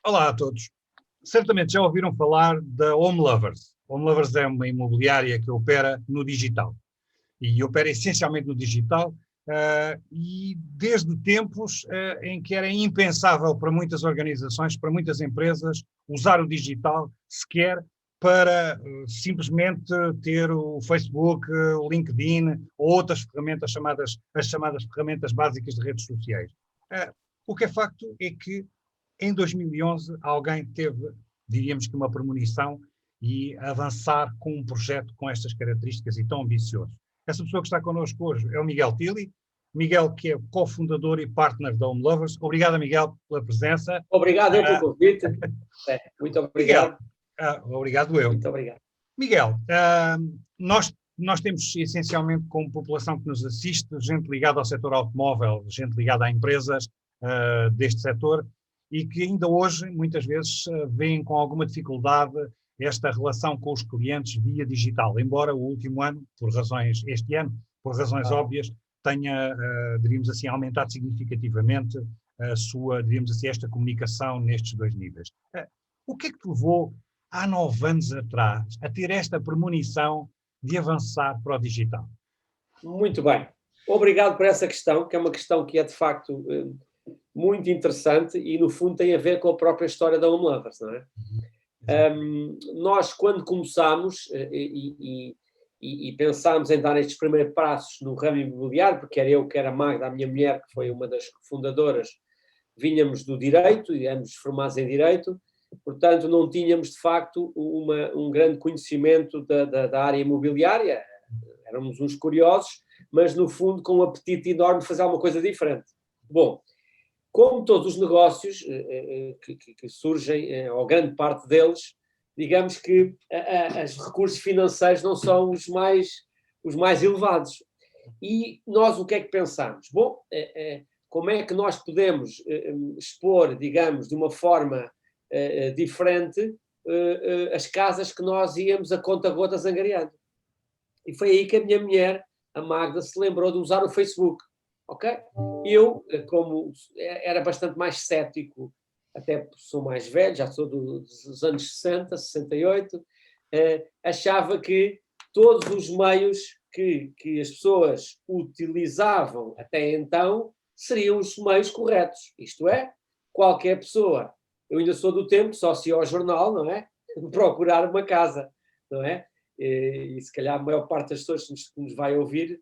Olá a todos. Certamente já ouviram falar da Home Lovers. Home Lovers é uma imobiliária que opera no digital. E opera essencialmente no digital e desde tempos em que era impensável para muitas organizações, para muitas empresas, usar o digital sequer para simplesmente ter o Facebook, o LinkedIn ou outras ferramentas as chamadas ferramentas básicas de redes sociais. O que é facto é que em 2011 alguém teve, diríamos que uma premonição e avançar com um projeto com estas características e tão ambicioso. Essa pessoa que está connosco hoje é o Miguel Tilley. Miguel, que é cofundador e partner da Home Lovers. Obrigado, Miguel, pela presença. Obrigado pelo convite. Muito obrigado. Miguel, obrigado eu. Muito obrigado. Miguel, nós temos essencialmente como população que nos assiste, gente ligada ao setor automóvel, gente ligada a empresas deste setor e que ainda hoje, muitas vezes, veem com alguma dificuldade esta relação com os clientes via digital, embora o último ano, este ano, por razões óbvias, tenha, diríamos assim, aumentado significativamente a sua, diríamos assim, esta comunicação nestes dois níveis. O que é que te levou, há 9 anos atrás, a ter esta premonição de avançar para o digital? Muito bem. Obrigado por essa questão, que é uma questão que é, de facto, muito interessante e, no fundo, tem a ver com a própria história da Home Lovers, não é? Nós, quando começámos e pensámos em dar estes primeiros passos no ramo imobiliário, porque era eu, que era a Magda, a minha mulher, que foi uma das fundadoras, vínhamos do direito e éramos formados em direito, portanto não tínhamos de facto um grande conhecimento da área imobiliária, éramos uns curiosos, mas no fundo com um apetite enorme de fazer alguma coisa diferente. Bom, como todos os negócios que surgem, ou grande parte deles, digamos que os recursos financeiros não são os mais elevados. E nós o que é que pensamos? Bom, como é que nós podemos expor, digamos, de uma forma diferente as casas que nós íamos a conta-gotas angariando? E foi aí que a minha mulher, a Magda, se lembrou de usar o Facebook. Ok? Eu, como era bastante mais cético, até sou mais velho, já sou dos anos 60, 68, achava que todos os meios que as pessoas utilizavam até então seriam os meios corretos. Isto é, qualquer pessoa, eu ainda sou do tempo, só se ia ao jornal, não é? Procurar uma casa, não é? E se calhar a maior parte das pessoas que nos vai ouvir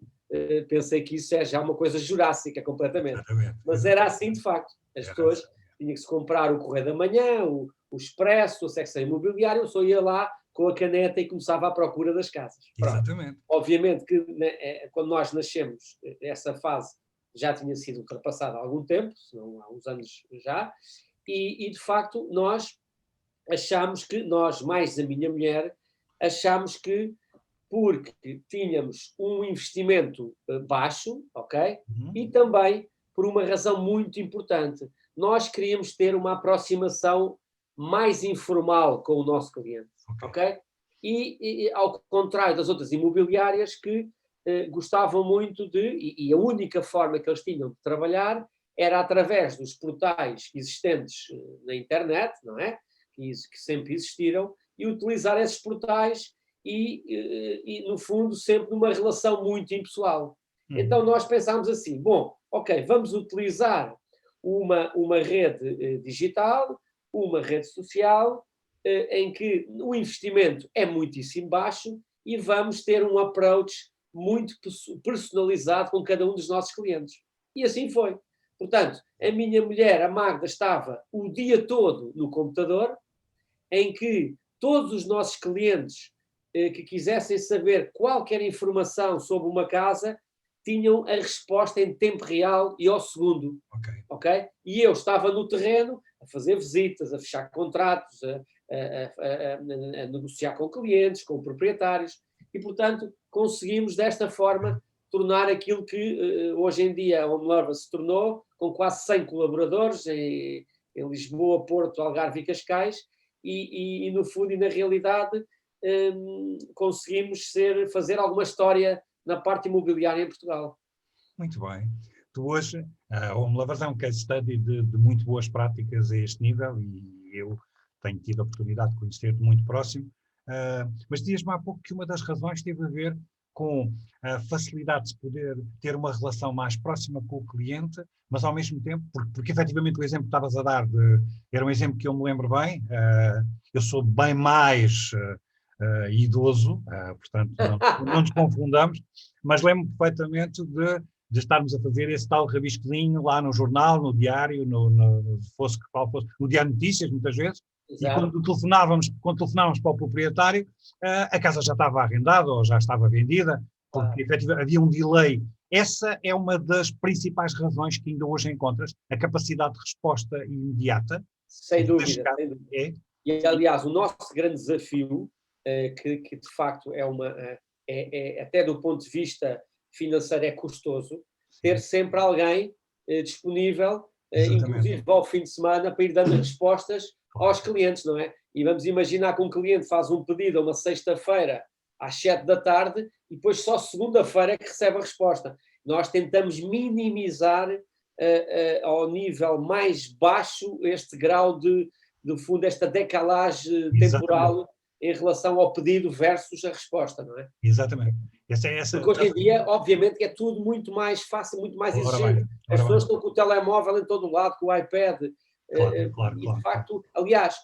pensei que isso é já uma coisa jurássica completamente. Mas era assim de facto. As pessoas tinham que se comprar o Correio da Manhã, o Expresso, a secção imobiliária, eu só ia lá com a caneta e começava à procura das casas. Exatamente. Obviamente que quando nós nascemos, essa fase já tinha sido ultrapassada há algum tempo, senão há uns anos já, e de facto nós achámos que, mais a minha mulher, achámos que porque tínhamos um investimento baixo, ok? E também por uma razão muito importante. Nós queríamos ter uma aproximação mais informal com o nosso cliente, ok? E ao contrário das outras imobiliárias que gostavam muito e a única forma que eles tinham de trabalhar era através dos portais existentes na internet, não é? Que sempre existiram, e utilizar esses portais e, no fundo, sempre numa relação muito impessoal. Então nós pensámos assim, bom, ok, vamos utilizar uma rede digital, uma rede social, em que o investimento é muitíssimo baixo e vamos ter um approach muito personalizado com cada um dos nossos clientes. E assim foi. Portanto, a minha mulher, a Magda, estava o dia todo no computador, em que todos os nossos clientes que quisessem saber qualquer informação sobre uma casa tinham a resposta em tempo real e ao segundo. Okay? E eu estava no terreno a fazer visitas, a fechar contratos, a negociar com clientes, com proprietários e, portanto, conseguimos desta forma tornar aquilo que hoje em dia a Home Lovers se tornou, com quase 100 colaboradores em Lisboa, Porto, Algarve e Cascais e no fundo e na realidade conseguimos fazer alguma história na parte imobiliária em Portugal. Muito bem. Tu hoje, a Home Lovers é um case study de muito boas práticas a este nível e eu tenho tido a oportunidade de conhecer-te muito próximo, mas dizias-me há pouco que uma das razões teve a ver com a facilidade de se poder ter uma relação mais próxima com o cliente, mas ao mesmo tempo, porque efetivamente o exemplo que estavas a dar era um exemplo que eu me lembro bem, eu sou bem mais idoso, portanto não nos confundamos, mas lembro perfeitamente de estarmos a fazer esse tal rabiscozinho lá no jornal, no diário, fosse que qual fosse, no Diário de Notícias, muitas vezes. Exato. E quando telefonávamos para o proprietário, a casa já estava arrendada ou já estava vendida, porque efetivamente havia um delay. Essa é uma das principais razões que ainda hoje encontras, a capacidade de resposta imediata. Sem dúvida, sem dúvida. E, aliás, o nosso grande desafio, que de facto até do ponto de vista financeiro é custoso, ter sempre alguém disponível, inclusive ao fim de semana, para ir dando respostas aos clientes, não é? E vamos imaginar que um cliente faz um pedido a uma sexta-feira às 7 da tarde e depois só segunda-feira é que recebe a resposta. Nós tentamos minimizar ao nível mais baixo este grau de fundo, esta decalagem temporal em relação ao pedido versus a resposta, não é? Exatamente. Porque hoje em dia, obviamente, que é tudo muito mais fácil, muito mais exigente. As pessoas estão com o telemóvel em todo o lado, com o iPad. Claro, de facto, aliás,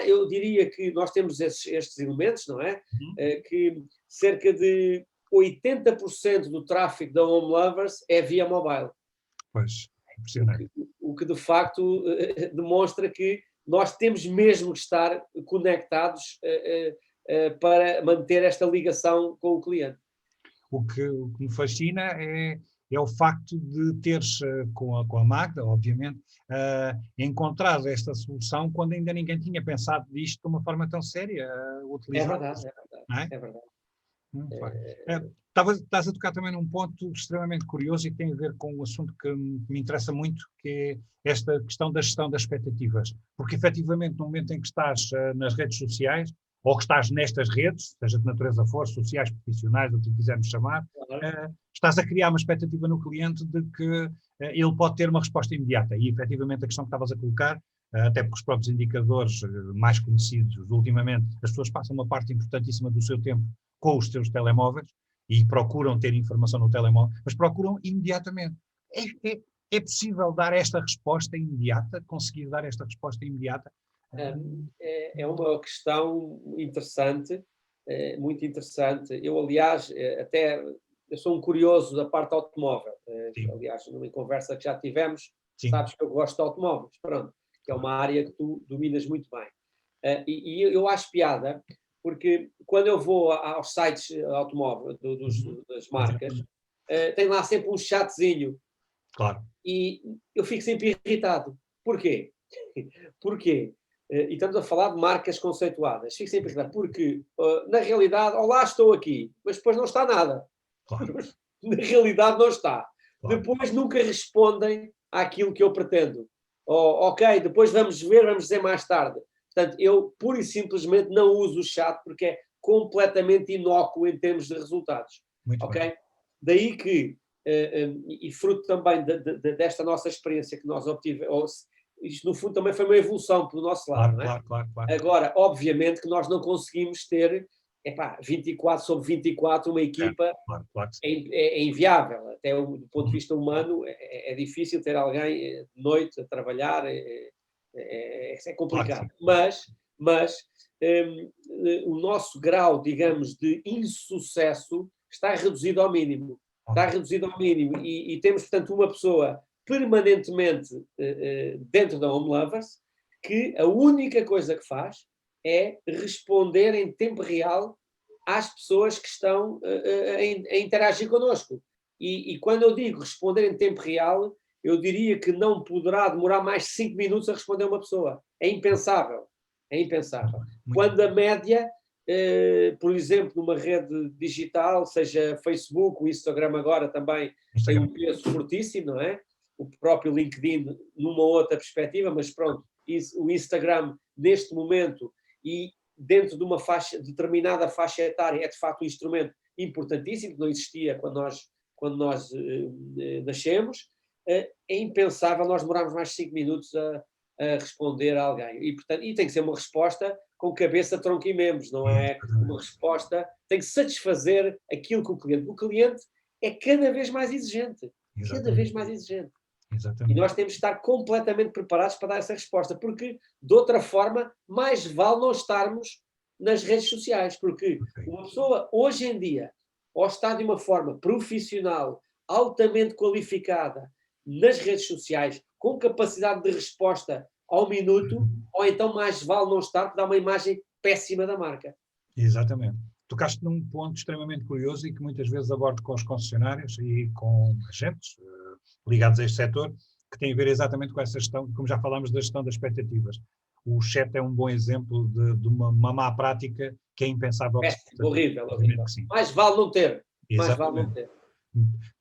eu diria que nós temos estes elementos, não é? Que cerca de 80% do tráfego da Home Lovers é via mobile. Pois, é impressionante. O que de facto demonstra que nós temos mesmo que estar conectados para manter esta ligação com o cliente. O que me fascina é o facto de teres, com a Magda, obviamente, encontrado esta solução quando ainda ninguém tinha pensado disto de uma forma tão séria, utilizar. É verdade. Estás a tocar também num ponto extremamente curioso e que tem a ver com um assunto que me interessa muito, que é esta questão da gestão das expectativas. Porque, efetivamente, no momento em que estás nas redes sociais, ou que estás nestas redes, seja de natureza for, sociais, profissionais, o que quisermos chamar, estás a criar uma expectativa no cliente de que ele pode ter uma resposta imediata. E, efetivamente, a questão que estavas a colocar, até porque os próprios indicadores mais conhecidos ultimamente, as pessoas passam uma parte importantíssima do seu tempo com os seus telemóveis e procuram ter informação no telemóvel, mas procuram imediatamente. É possível dar esta resposta imediata, conseguir dar esta resposta imediata? É uma questão interessante, muito interessante. Eu, aliás, eu sou um curioso da parte automóvel. Aliás, numa conversa que já tivemos, sabes que eu gosto de automóveis, pronto, que é uma área que tu dominas muito bem. E eu acho piada, porque quando eu vou aos sites automóveis das marcas, tem lá sempre um chatzinho. Claro. E eu fico sempre irritado. Porquê? Porquê? E estamos a falar de marcas conceituadas. Fico sempre irritado. Porque, na realidade, olá, estou aqui, mas depois não está nada. Claro. Na realidade não está. Claro. Depois nunca respondem àquilo que eu pretendo. Ok, depois vamos dizer mais tarde. Portanto, eu pura e simplesmente não uso o chat porque é completamente inócuo em termos de resultados. Muito ok? bem. Daí que, e fruto também desta nossa experiência que nós obtivemos, isto no fundo também foi uma evolução pelo nosso lado. Claro. Agora, obviamente que nós não conseguimos ter 24/24 uma equipa, claro é inviável. Até do ponto de vista humano é difícil ter alguém de noite a trabalhar, é complicado. Claro, mas o nosso grau, digamos, de insucesso está reduzido ao mínimo. Está reduzido ao mínimo e temos, portanto, uma pessoa permanentemente dentro da Home Lovers que a única coisa que faz é responder em tempo real às pessoas que estão a interagir connosco. E quando eu digo responder em tempo real, eu diria que não poderá demorar mais de 5 minutos a responder a uma pessoa. É impensável. É impensável. Quando a média, por exemplo, numa rede digital, seja Facebook, o Instagram agora também tem um peso fortíssimo, não é? O próprio LinkedIn numa outra perspectiva, mas pronto, o Instagram neste momento e dentro de uma determinada faixa etária é de facto um instrumento importantíssimo que não existia quando nós nascemos. É impensável nós demorarmos mais de 5 minutos a a responder a alguém. E, portanto, tem que ser uma resposta com cabeça, tronco e membros, não é uma resposta, tem que satisfazer aquilo que o cliente. O cliente é cada vez mais exigente. Cada vez mais exigente. E nós temos de estar completamente preparados para dar essa resposta, porque, de outra forma, mais vale não estarmos nas redes sociais, porque uma pessoa, hoje em dia, ou está de uma forma profissional, altamente qualificada, nas redes sociais, com capacidade de resposta ao minuto, ou então mais vale não estar, porque dá uma imagem péssima da marca. Exatamente. Tocaste num ponto extremamente curioso e que muitas vezes abordo com os concessionários e com agentes ligados a este setor, que tem a ver exatamente com essa gestão, como já falámos da gestão das expectativas. O chat é um bom exemplo de uma má prática que é impensável. Horrível. Mais vale não ter. Mais vale não ter.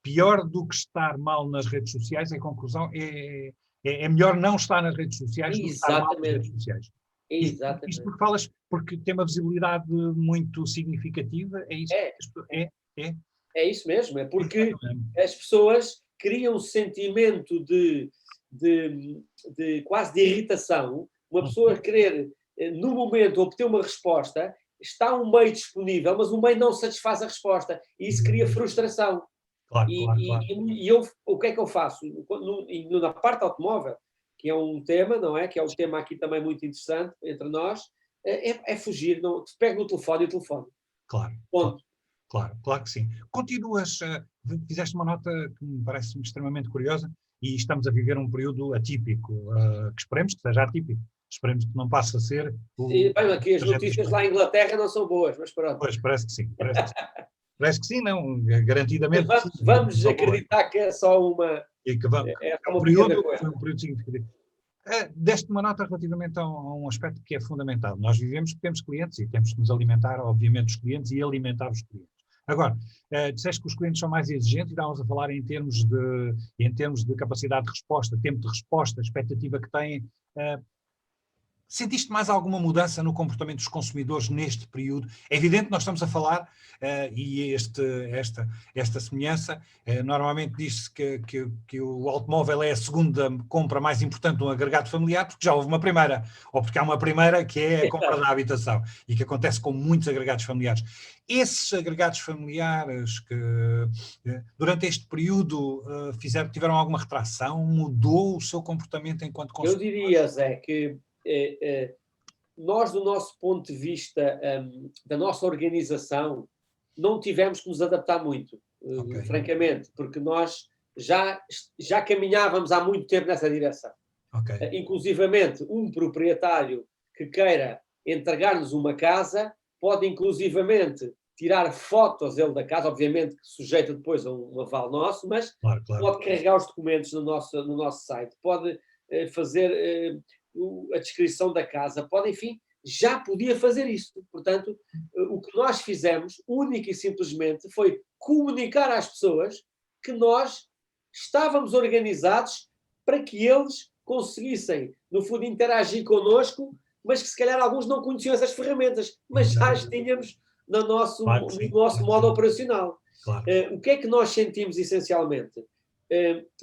Pior do que estar mal nas redes sociais, em conclusão, é melhor não estar nas redes sociais do que estar mal nas redes sociais. Exatamente. Isto porque falas, porque tem uma visibilidade muito significativa, é isso? É isso mesmo, é porque as pessoas criam um sentimento de quase de irritação. Uma pessoa querer, no momento, obter uma resposta, está um meio disponível, mas o meio não satisfaz a resposta, e isso cria frustração. Claro. E eu, o que é que eu faço? Na parte automóvel, que é um tema, não é? Que é um tema aqui também muito interessante entre nós, é fugir, não, te pego no telefone e o telefone. Claro. Ponto. Claro que sim. Continuas, fizeste uma nota que me parece extremamente curiosa, e estamos a viver um período atípico, que esperemos que seja atípico. Esperemos que não passe a ser... Bem, aqui as notícias lá em Inglaterra não são boas, mas pronto. Pois, parece que sim. Parece que sim, não, garantidamente. Vamos acreditar que é só uma... Foi um período significativo. Deste uma nota relativamente a um aspecto que é fundamental. Nós vivemos porque temos clientes e temos que nos alimentar, obviamente, os clientes e alimentar os clientes. Agora, disseste que os clientes são mais exigentes e estávamos a falar em termos de capacidade de resposta, tempo de resposta, expectativa que têm. Sentiste mais alguma mudança no comportamento dos consumidores neste período? É evidente que nós estamos a falar, e esta semelhança, normalmente diz-se que o automóvel é a segunda compra mais importante de um agregado familiar, porque já houve uma primeira, ou porque há uma primeira que é a compra da habitação, e que acontece com muitos agregados familiares. Esses agregados familiares que durante este período tiveram alguma retração? Mudou o seu comportamento enquanto consumidor? Eu diria, Zé, que nós, do nosso ponto de vista, da nossa organização, não tivemos que nos adaptar muito, francamente, porque nós já caminhávamos há muito tempo nessa direção. Inclusivamente, um proprietário que queira entregar-nos uma casa pode, inclusivamente, tirar fotos ele da casa, obviamente sujeita depois a um aval nosso, mas pode carregar os documentos no nosso site, pode fazer a descrição da casa, pode, enfim, já podia fazer isso. Portanto, o que nós fizemos, única e simplesmente, foi comunicar às pessoas que nós estávamos organizados para que eles conseguissem, no fundo, interagir connosco, mas que se calhar alguns não conheciam essas ferramentas, mas já as tínhamos no nosso modo operacional. O que é que nós sentimos essencialmente?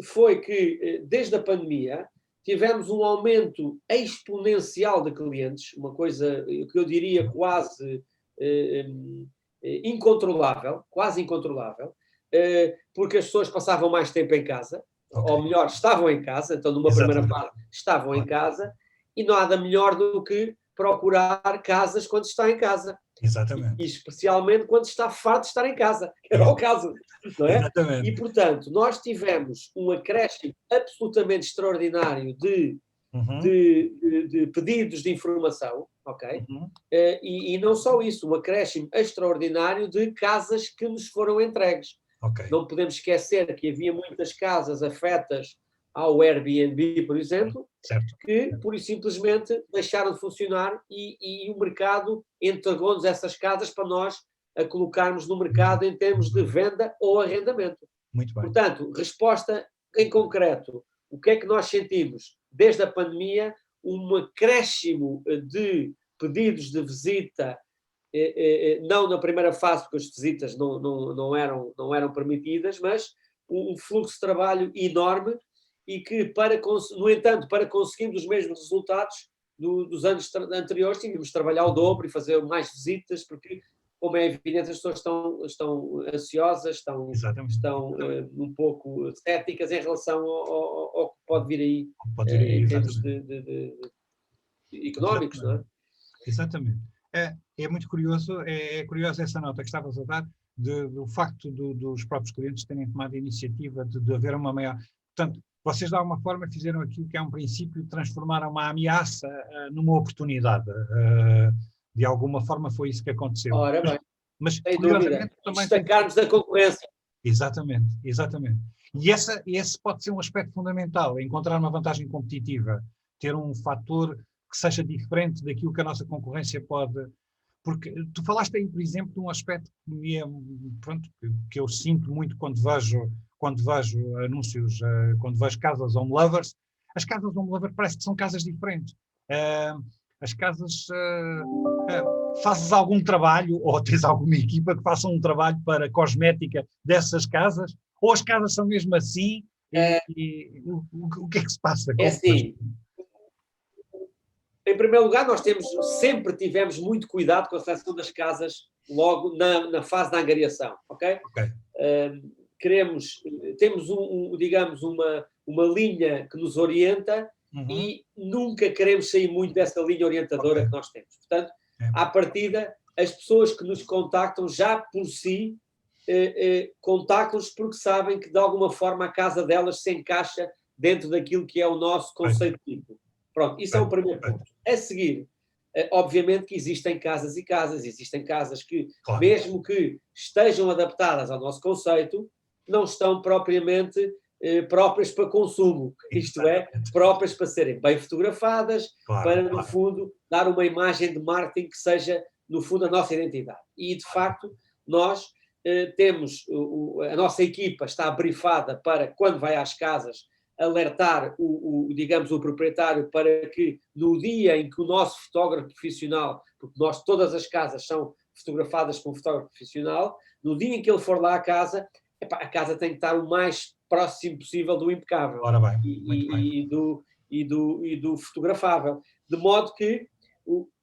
Foi que, desde a pandemia, tivemos um aumento exponencial de clientes, uma coisa que eu diria quase incontrolável, porque as pessoas passavam mais tempo em casa, ou melhor, estavam em casa, então numa primeira fase estavam em casa, e nada melhor do que procurar casas quando está em casa. Exatamente. E especialmente quando está farto de estar em casa, que era o caso, não é? Exatamente. E, portanto, nós tivemos um acréscimo absolutamente extraordinário de pedidos de informação, ok? E não só isso, um acréscimo extraordinário de casas que nos foram entregues. Não podemos esquecer que havia muitas casas afetas ao Airbnb, por exemplo, que pura e simplesmente deixaram de funcionar e o mercado entregou-nos essas casas para nós a colocarmos no mercado em termos de venda ou arrendamento. Muito bem. Portanto, resposta em concreto, o que é que nós sentimos? Desde a pandemia, um acréscimo de pedidos de visita, não na primeira fase, porque as visitas não eram permitidas, mas um fluxo de trabalho enorme. e que, no entanto, para conseguirmos os mesmos resultados dos anos anteriores, tínhamos de trabalhar o dobro e fazer mais visitas, porque, como é evidente, as pessoas estão ansiosas, estão um pouco céticas em relação ao que pode vir aí, em termos de económicos, não é? Exatamente. É muito curioso, é curiosa essa nota que estavas a dar, do facto dos próprios clientes terem tomado a iniciativa de haver uma maior... Portanto, vocês de alguma forma fizeram aquilo que é um princípio, transformaram uma ameaça numa oportunidade. De alguma forma foi isso que aconteceu. Ora bem, mas sem dúvida, destacar-nos da concorrência. Exatamente. E esse pode ser um aspecto fundamental, encontrar uma vantagem competitiva, ter um fator que seja diferente daquilo que a nossa concorrência pode... Porque tu falaste aí, por exemplo, de um aspecto que eu sinto muito quando vejo anúncios, quando vejo casas home lovers. As casas home lovers parece que são casas diferentes. As casas... fazes algum trabalho, ou tens alguma equipa que faça um trabalho para cosmética dessas casas, ou as casas são mesmo assim, o que é que se passa? É assim, em primeiro lugar, nós sempre tivemos muito cuidado com a seleção das casas logo na fase da angariação, ok? Temos digamos, uma linha que nos orienta e nunca queremos sair muito dessa linha orientadora que nós temos. Portanto, à partida, as pessoas que nos contactam já por si contactam-nos porque sabem que de alguma forma a casa delas se encaixa dentro daquilo que é o nosso conceito tipo. Pronto, isso é o primeiro ponto. A seguir, obviamente que existem casas e casas, existem casas que, mesmo que estejam adaptadas ao nosso conceito, não estão propriamente próprias para consumo, isto é, próprias para serem bem fotografadas, para, no fundo, dar uma imagem de marketing que seja, no fundo, a nossa identidade. E, de facto, nós temos, a nossa equipa está brifada para, quando vai às casas, alertar digamos, o proprietário para que no dia em que o nosso fotógrafo profissional, porque todas as casas são fotografadas com um fotógrafo profissional, no dia em que ele for lá à casa, a casa tem que estar o mais próximo possível do impecável. Ora bem, e do fotografável. De modo que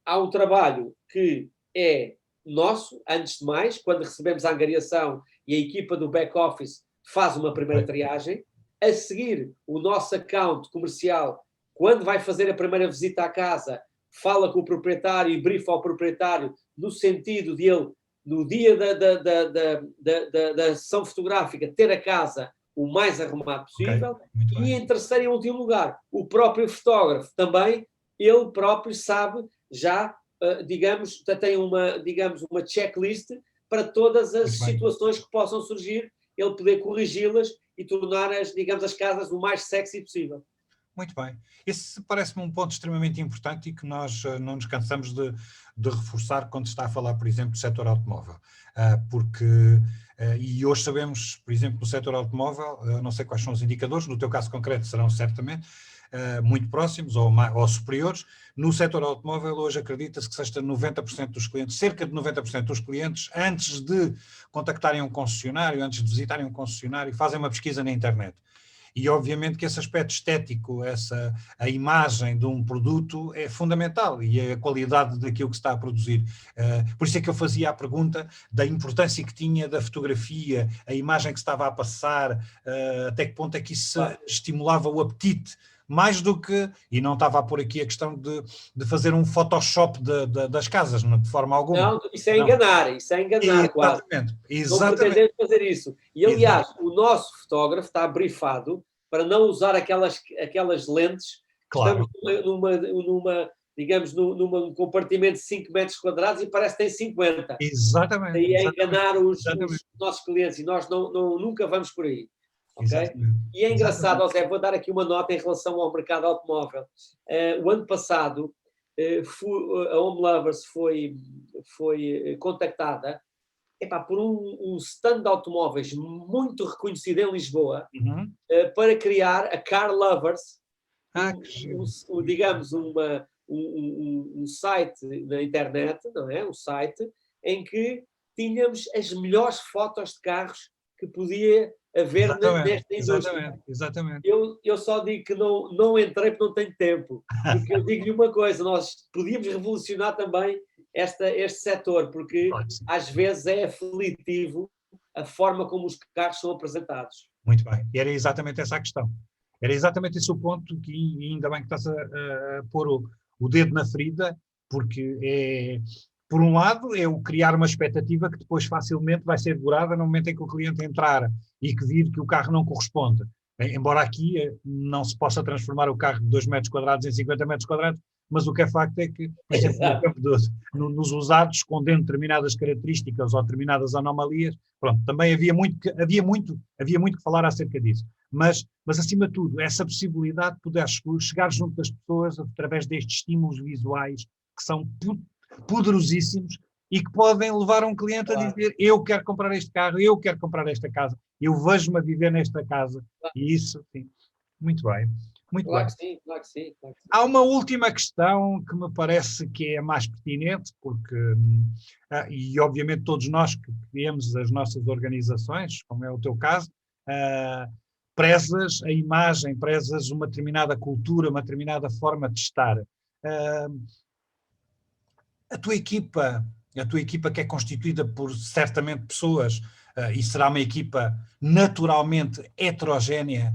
há um trabalho que é nosso, antes de mais, quando recebemos a angariação e a equipa do back-office faz uma primeira triagem. A seguir, o nosso account comercial, quando vai fazer a primeira visita à casa, fala com o proprietário e brifa ao proprietário no sentido de ele, no dia da sessão fotográfica, ter a casa o mais arrumado possível. E em terceiro e último lugar, o próprio fotógrafo também, ele próprio sabe já, digamos, tem uma checklist para todas as situações que possam surgir, ele poder corrigi-las e tornar as casas o mais sexy possível. Muito bem. Esse parece-me um ponto extremamente importante e que nós não nos cansamos de reforçar quando se está a falar, por exemplo, do setor automóvel. E hoje sabemos, por exemplo, no setor automóvel, não sei quais são os indicadores, no teu caso concreto serão certamente muito próximos ou superiores. No setor automóvel, hoje acredita-se que seja 90% dos clientes, cerca de 90% dos clientes, antes de contactarem um concessionário, antes de visitarem um concessionário, fazem uma pesquisa na internet. E obviamente que esse aspecto estético, a imagem de um produto é fundamental e a qualidade daquilo que se está a produzir. Por isso é que eu fazia a pergunta da importância que tinha da fotografia, a imagem que se estava a passar, até que ponto é que isso estimulava o apetite, mais do que, e não estava a pôr aqui a questão de fazer um Photoshop das casas, de forma alguma. Não, isso é enganar quase. Exatamente. Não pretendemos fazer isso. E, aliás, o nosso fotógrafo está brifado para não usar aquelas lentes. Claro. Estamos digamos, num compartimento de 5 metros quadrados e parece que tem 50. Exatamente. E é enganar os nossos clientes, e nós nunca vamos por aí. Okay? E é engraçado, José, vou dar aqui uma nota em relação ao mercado automóvel. O ano passado, a Home Lovers foi contactada por um stand de automóveis muito reconhecido em Lisboa, para criar a Car Lovers, digamos, um site na internet, não é? Um site em que tínhamos as melhores fotos de carros que podia haver nesta indústria. Exatamente. Eu só digo que não entrei porque não tenho tempo. Porque eu digo-lhe uma coisa, nós podíamos revolucionar também este setor, porque às vezes é aflitivo a forma como os carros são apresentados. Muito bem. E era exatamente essa a questão. Era exatamente esse o ponto e ainda bem que estás a pôr o dedo na ferida, porque por um lado, é o criar uma expectativa que depois facilmente vai ser durada no momento em que o cliente entrar e que vir que o carro não corresponde. Embora aqui não se possa transformar o carro de 2 metros quadrados em 50 metros quadrados, mas o que é facto é que, por exemplo, nos usados, escondendo determinadas características ou determinadas anomalias, pronto, também havia muito que falar acerca disso. Mas acima de tudo, essa possibilidade de poder chegar junto das pessoas através destes estímulos visuais que são poderosíssimos e que podem levar um cliente a dizer: eu quero comprar este carro, eu quero comprar esta casa, eu vejo-me a viver nesta casa. E isso, sim. Muito bem. Muito claro bem. Que sim, claro que sim. Há uma última questão que me parece que é mais pertinente, porque, e obviamente todos nós que criamos as nossas organizações, como é o teu caso, prezas a imagem, prezas uma determinada cultura, uma determinada forma de estar. A tua equipa que é constituída por certamente pessoas, e será uma equipa naturalmente heterogénea,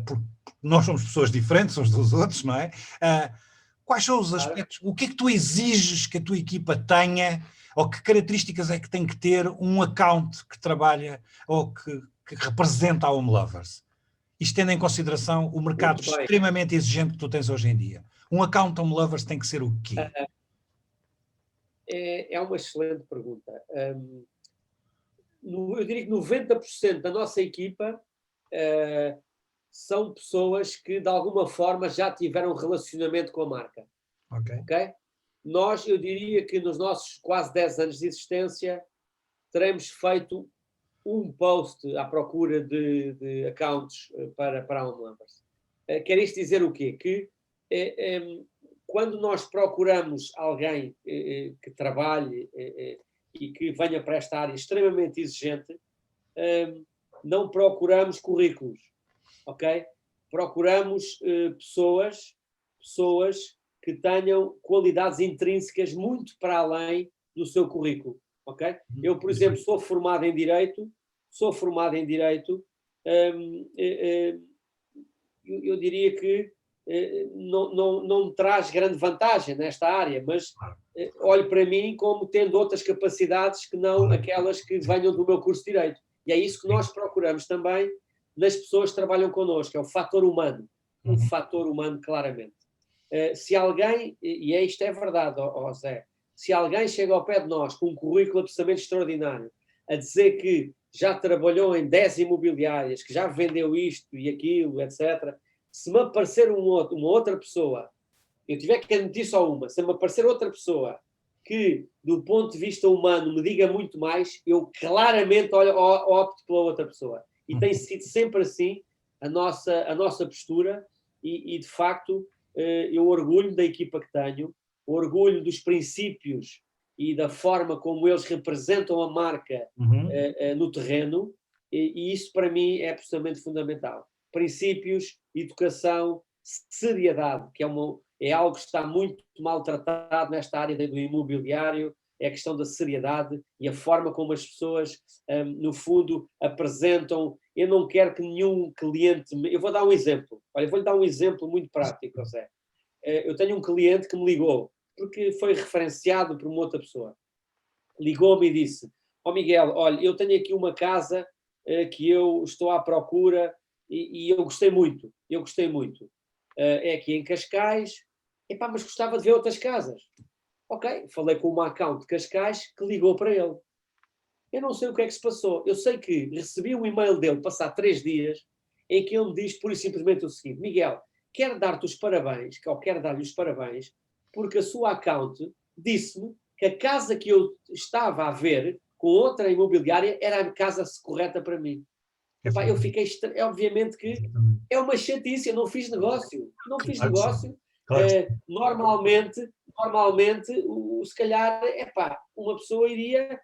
porque nós somos pessoas diferentes uns dos outros, não é? Quais são os aspectos, o que é que tu exiges que a tua equipa tenha, ou que características é que tem que ter um account que trabalha ou que representa a Home Lovers? Isto tendo em consideração o mercado extremamente exigente que tu tens hoje em dia. Um account Home Lovers tem que ser o quê? É uma excelente pergunta. Eu diria que 90% da nossa equipa são pessoas que, de alguma forma, já tiveram relacionamento com a marca. Ok? Eu diria que nos nossos quase 10 anos de existência, teremos feito um post à procura de accounts para a Home Lovers. Quer isto dizer o quê? Que quando nós procuramos alguém que trabalhe e que venha para esta área extremamente exigente, não procuramos currículos, ok? Procuramos pessoas que tenham qualidades intrínsecas muito para além do seu currículo, ok? Eu, por exemplo, sou formado em Direito, eu diria que não traz grande vantagem nesta área, mas olho para mim como tendo outras capacidades que não aquelas que venham do meu curso de Direito. E é isso que nós procuramos também nas pessoas que trabalham connosco, é o fator humano. Um fator humano, claramente. Se alguém, e isto é verdade, Zé, se alguém chega ao pé de nós com um currículo absolutamente extraordinário, a dizer que já trabalhou em 10 imobiliárias, que já vendeu isto e aquilo, etc., se me aparecer uma outra pessoa, eu tiver que admitir só uma, se me aparecer outra pessoa que, do ponto de vista humano, me diga muito mais, eu claramente opto pela outra pessoa. E tem sido sempre assim a nossa postura e de facto, eu orgulho da equipa que tenho, orgulho dos princípios e da forma como eles representam a marca no terreno, e isso para mim é absolutamente fundamental. Princípios, educação, seriedade, que é algo que está muito maltratado nesta área do imobiliário, é a questão da seriedade e a forma como as pessoas, no fundo, apresentam. Eu não quero que nenhum cliente... Eu vou dar um exemplo. Olha, vou-lhe dar um exemplo muito prático, José. Eu tenho um cliente que me ligou, porque foi referenciado por uma outra pessoa. Ligou-me e disse: Miguel, olha, eu tenho aqui uma casa que eu estou à procura e eu gostei muito. É aqui em Cascais, mas gostava de ver outras casas. Ok, falei com uma account de Cascais que ligou para ele. Eu não sei o que é que se passou. Eu sei que recebi um e-mail dele, passar 3 dias, em que ele me diz pura e simplesmente o seguinte: Miguel, quero dar-lhe os parabéns, porque a sua account disse-me que a casa que eu estava a ver com outra imobiliária era a casa correta para mim. Eu fiquei... Obviamente que é uma chatice, eu não fiz negócio. Claro. Normalmente, se calhar, uma pessoa iria,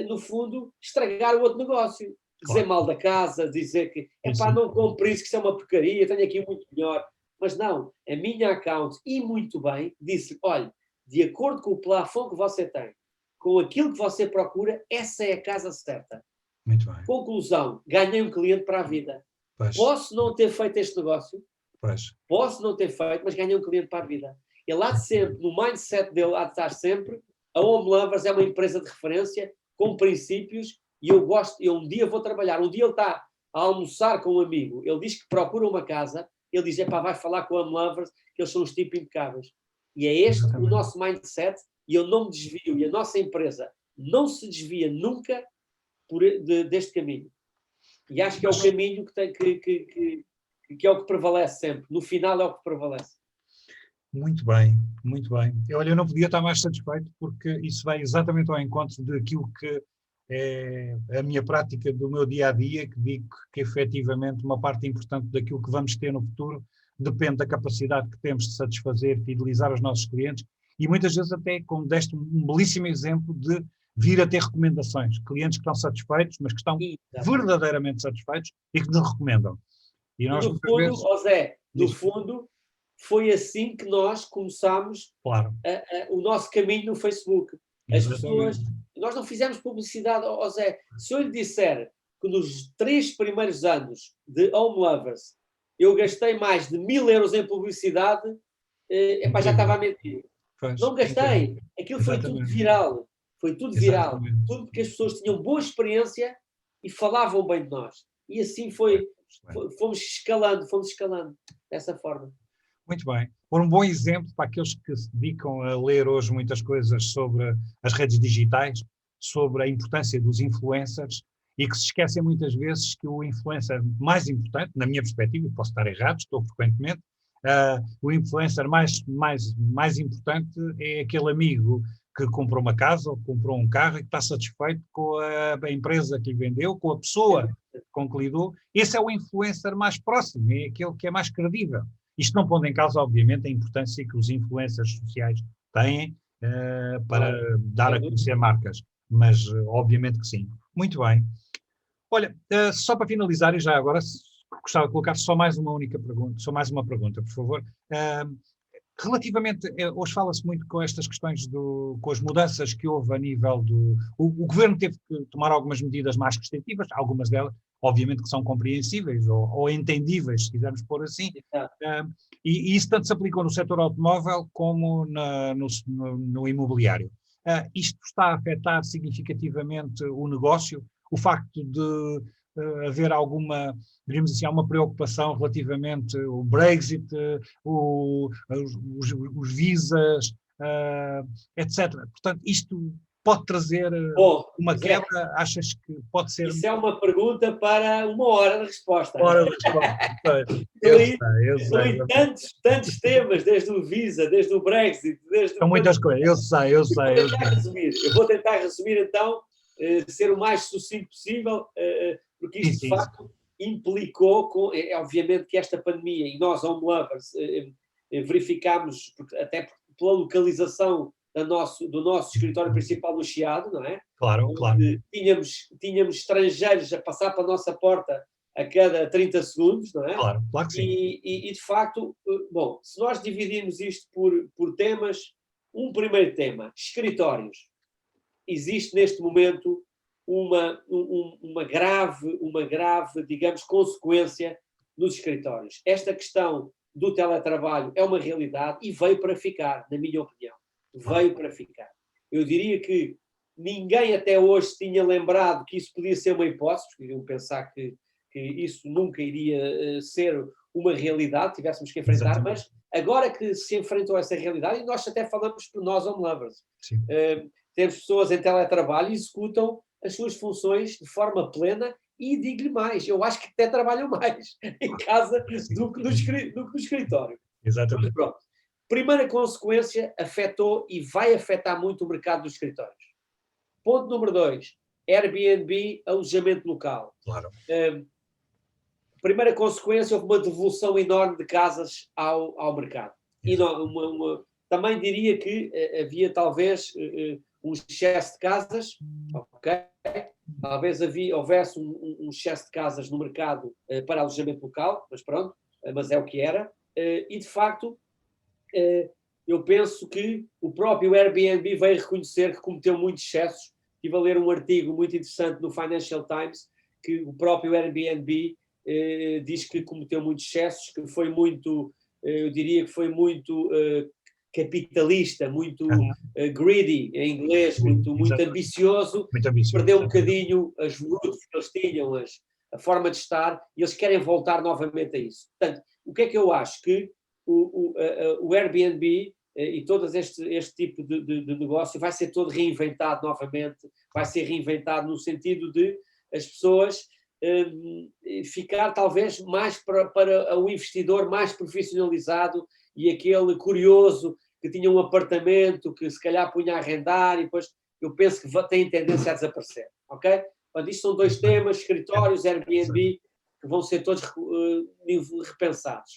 no fundo, estragar o outro negócio. dizer mal da casa, dizer que não compre isso, que isso é uma porcaria, tenho aqui muito melhor. Mas não, a minha account, e muito bem, disse: olha, de acordo com o plafond que você tem, com aquilo que você procura, essa é a casa certa. Muito bem. Conclusão, ganhei um cliente para a vida. Pois. Posso não ter feito este negócio, Pois. posso não ter feito, mas ganhei um cliente para a vida. Ele há de sempre, no mindset dele, há de estar sempre, a Home Lovers é uma empresa de referência, com princípios, e eu um dia vou trabalhar, um dia ele está a almoçar com um amigo, ele diz que procura uma casa, ele diz: vai falar com a Home Lovers, que eles são uns tipos impecáveis. E é este o nosso mindset, e eu não me desvio, e a nossa empresa não se desvia nunca deste caminho. E acho que é o caminho que é o que prevalece sempre. No final é o que prevalece. Muito bem, muito bem. Olha, eu não podia estar mais satisfeito, porque isso vai exatamente ao encontro daquilo que é a minha prática do meu dia-a-dia, que digo que efetivamente uma parte importante daquilo que vamos ter no futuro depende da capacidade que temos de satisfazer, fidelizar os nossos clientes, e muitas vezes até, como deste um belíssimo exemplo, de vir a ter recomendações. Clientes que estão satisfeitos, mas que estão verdadeiramente satisfeitos e que nos recomendam. E nós, no fundo, vezes, José, no fundo, foi assim que nós começámos o nosso caminho no Facebook. As pessoas, nós não fizemos publicidade, José. Se eu lhe disser que nos 3 primeiros anos de Home Lovers eu gastei mais de 1.000 euros em publicidade, já estava a mentir. Não gastei. Aquilo foi tudo viral. Foi tudo viral. Tudo porque as pessoas tinham boa experiência e falavam bem de nós. E assim fomos escalando dessa forma. Muito bem. Por um bom exemplo para aqueles que se dedicam a ler hoje muitas coisas sobre as redes digitais, sobre a importância dos influencers, e que se esquecem muitas vezes que o influencer mais importante, na minha perspectiva, posso estar errado, estou frequentemente, o influencer mais importante é aquele amigo que comprou uma casa ou comprou um carro e que está satisfeito com a empresa que lhe vendeu, com a pessoa com que lidou. Esse é o influencer mais próximo, é aquele que é mais credível. Isto não pondo em causa, obviamente, a importância que os influencers sociais têm para dar a conhecer marcas, mas obviamente que sim. Muito bem. Olha, só para finalizar, e já agora gostava de colocar só mais uma pergunta, por favor. Relativamente, hoje fala-se muito com estas questões com as mudanças que houve a nível do... O governo teve que tomar algumas medidas mais restritivas, algumas delas, obviamente, que são compreensíveis ou entendíveis, se quisermos pôr assim, e isso tanto se aplicou no setor automóvel como no imobiliário. Isto está a afetar significativamente o negócio, o facto de haver alguma, diríamos assim, uma preocupação relativamente ao Brexit, os visas, etc. Portanto, isto pode trazer uma quebra? Achas que pode ser? Isso é uma pergunta para 1 hora de resposta. Eu sei. Tantos temas, desde o Visa, desde o Brexit, São muitas coisas, eu sei. Eu vou tentar resumir então, ser o mais sucinto possível, porque isto de facto implicou, obviamente que esta pandemia, e nós, Home Lovers, verificámos, até pela localização do nosso escritório principal no Chiado, não é? Claro. Tínhamos estrangeiros a passar para a nossa porta a cada 30 segundos, não é? Claro que sim. E de facto, bom, se nós dividirmos isto por temas, um primeiro tema, escritórios. Existe neste momento uma grave, digamos, consequência nos escritórios. Esta questão do teletrabalho é uma realidade e veio para ficar, na minha opinião. Veio para ficar. Eu diria que ninguém até hoje se tinha lembrado que isso podia ser uma hipótese, porque iriam pensar que isso nunca iria ser uma realidade, tivéssemos que enfrentar, mas agora que se enfrentou essa realidade, e nós até falamos por nós, Home Lovers, temos pessoas em teletrabalho e executam as suas funções de forma plena e digo-lhe mais, eu acho que até trabalham mais em casa do que no escritório. Exatamente. Mas pronto. Primeira consequência, afetou e vai afetar muito o mercado dos escritórios. Ponto número 2, Airbnb, alojamento local. Claro. Primeira consequência, houve uma devolução enorme de casas ao mercado. Também diria que havia talvez um excesso de casas, ok? Talvez houvesse um excesso de casas no mercado para alojamento local, mas pronto, mas é o que era. E de facto, eu penso que o próprio Airbnb veio reconhecer que cometeu muitos excessos. Estive a ler um artigo muito interessante no Financial Times que o próprio Airbnb diz que cometeu muitos excessos, que foi muito, eu diria que foi muito capitalista, muito greedy em inglês, muito ambicioso, Muito ambicioso, perdeu um bocadinho as roots que eles tinham, a forma de estar, e eles querem voltar novamente a isso. Portanto, o que é que eu acho? Que o Airbnb e todo este tipo de negócio vai ser todo reinventado novamente, vai ser reinventado no sentido de as pessoas ficar talvez mais para o investidor mais profissionalizado e aquele curioso que tinha um apartamento que se calhar punha a arrendar e depois eu penso que tem tendência a desaparecer, ok? Portanto, isto são dois temas, escritórios, Airbnb, que vão ser todos repensados.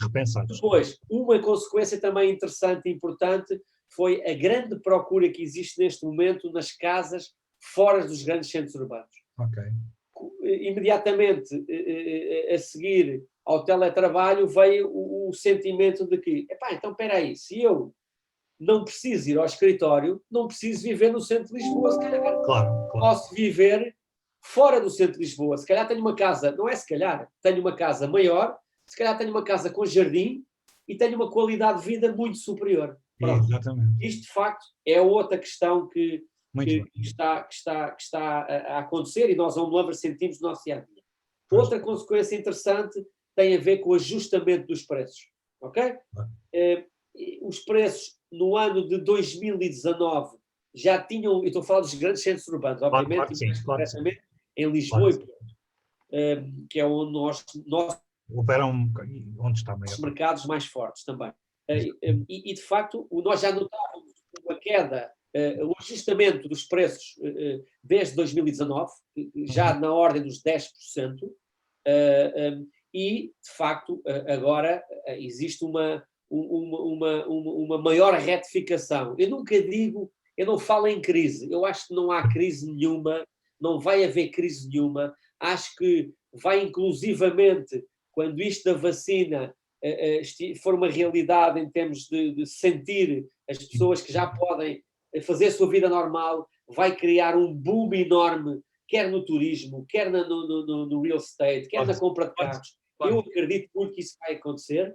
Depois, uma consequência também interessante e importante foi a grande procura que existe neste momento nas casas fora dos grandes centros urbanos. Ok. Imediatamente a seguir ao teletrabalho veio o sentimento de que, então espera aí, se eu não preciso ir ao escritório, não preciso viver no centro de Lisboa, se calhar. Claro. Posso viver fora do centro de Lisboa. Se calhar tenho uma casa, não é se calhar, tenho uma casa maior, se calhar tenho uma casa com jardim e tenho uma qualidade de vida muito superior. Pronto. Exatamente. Isto, de facto, é outra questão que está a acontecer e nós, Home Lovers, sentimos no nosso dia-a-dia. Outra consequência interessante tem a ver com o ajustamento dos preços. Ok? Os preços no ano de 2019 já tinham, eu estou a falar dos grandes centros urbanos, obviamente, concretamente em Lisboa, que é onde nós operam onde está os mercados mais fortes também. E de facto, nós já notávamos uma queda, o ajustamento dos preços desde 2019, já na ordem dos 10%, e de facto agora existe uma maior retificação. Eu não falo em crise, eu acho que não há crise nenhuma, não vai haver crise nenhuma, acho que vai inclusivamente, quando isto da vacina for uma realidade em termos de sentir as pessoas que já podem fazer a sua vida normal, vai criar um boom enorme, quer no turismo, quer no real estate, quer na compra de carros. Eu acredito muito que isso vai acontecer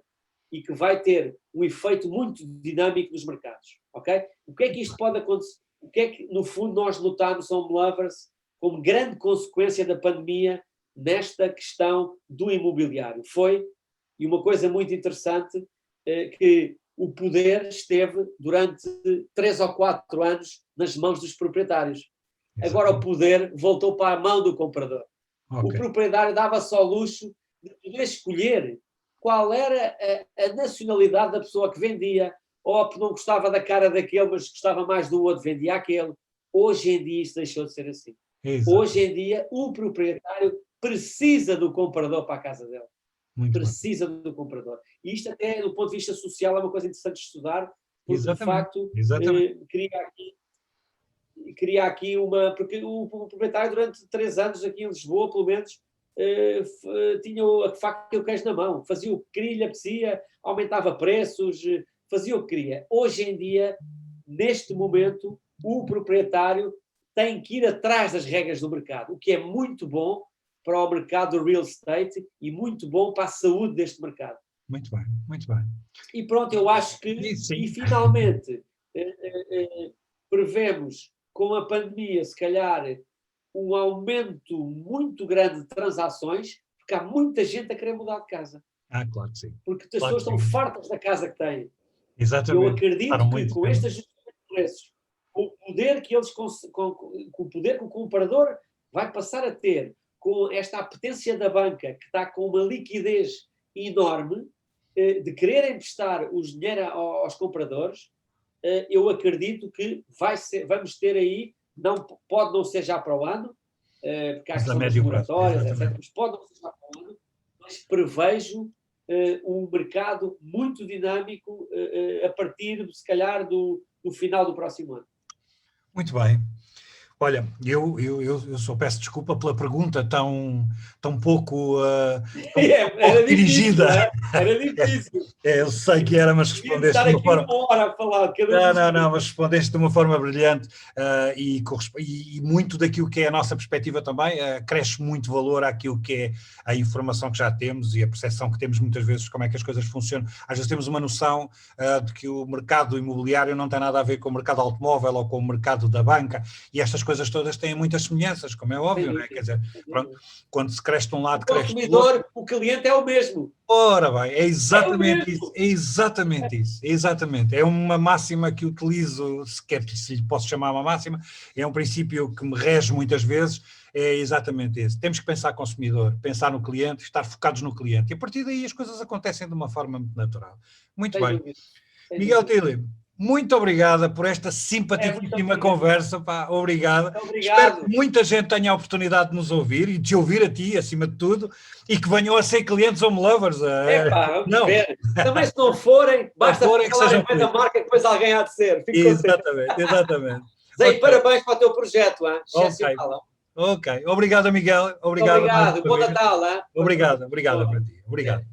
e que vai ter um efeito muito dinâmico nos mercados, ok? O que é que isto pode acontecer? O que é que, no fundo, nós notamos, Home Lovers, como grande consequência da pandemia nesta questão do imobiliário? Foi, e uma coisa muito interessante, que o poder esteve durante 3 ou 4 anos nas mãos dos proprietários. Agora o poder voltou para a mão do comprador. O proprietário dava só o luxo de poder escolher qual era a nacionalidade da pessoa que vendia, ou que não gostava da cara daquele, mas gostava mais do outro, vendia aquele. Hoje em dia isso deixou de ser assim. Exato. Hoje em dia o proprietário precisa do comprador para a casa dele. Precisa do comprador. E isto até do ponto de vista social é uma coisa interessante de estudar, porque de facto cria aqui uma... Porque o proprietário durante 3 anos aqui em Lisboa, pelo menos, tinha de facto o queijo na mão, fazia o que queria, lhe apetecia, aumentava preços, fazia o que queria. Hoje em dia, neste momento, o proprietário tem que ir atrás das regras do mercado, o que é muito bom para o mercado do real estate e muito bom para a saúde deste mercado. Muito bem, muito bem. E pronto, eu acho que, e finalmente, prevemos com a pandemia, se calhar, um aumento muito grande de transações, porque há muita gente a querer mudar de casa. Claro que sim. Porque as pessoas estão fartas da casa que têm. Exatamente. Eu acredito que com este ajustamento de preços, com o poder que eles, com o poder que o comprador vai passar a ter, com esta apetência da banca, que está com uma liquidez enorme, de querer emprestar o dinheiro aos compradores, eu acredito que vamos ter aí, pode não ser já para o ano, porque há questão das moratórias, etc. Mas pode não ser já para o ano, mas prevejo um mercado muito dinâmico a partir, se calhar, do final do próximo ano. Muito bem. Olha, eu só peço desculpa pela pergunta tão pouco, pouco dirigida. Era difícil. Eu sei que era, mas respondeste de uma forma... uma hora a falar. Não, mas respondeste de uma forma brilhante e muito daquilo que é a nossa perspectiva também, cresce muito valor àquilo que é a informação que já temos e a percepção que temos muitas vezes de como é que as coisas funcionam. Às vezes temos uma noção de que o mercado imobiliário não tem nada a ver com o mercado automóvel ou com o mercado da banca, e estas coisas todas têm muitas semelhanças, como é óbvio, não é? Quer dizer, pronto, quando se cresce de um lado, cresce do outro. O consumidor, o cliente é o mesmo. Ora bem, é exatamente isso, é exatamente isso, é exatamente. É uma máxima que utilizo, se lhe posso chamar uma máxima, é um princípio que me rege muitas vezes, é exatamente esse. Temos que pensar consumidor, pensar no cliente, estar focados no cliente, e a partir daí as coisas acontecem de uma forma muito natural. Muito bem. Miguel Tille, muito obrigada por esta simpaticíssima conversa, pá, obrigado. Espero que muita gente tenha a oportunidade de nos ouvir e de te ouvir a ti, acima de tudo, e que venham a ser clientes Home Lovers. Vamos ver. Também se não forem, basta falarem bem da marca que depois alguém há de ser. Exatamente. Zé, parabéns para o teu projeto, excepcional. Ok, obrigado Miguel. Obrigado. Bom Natal. Obrigado para ti. Obrigado.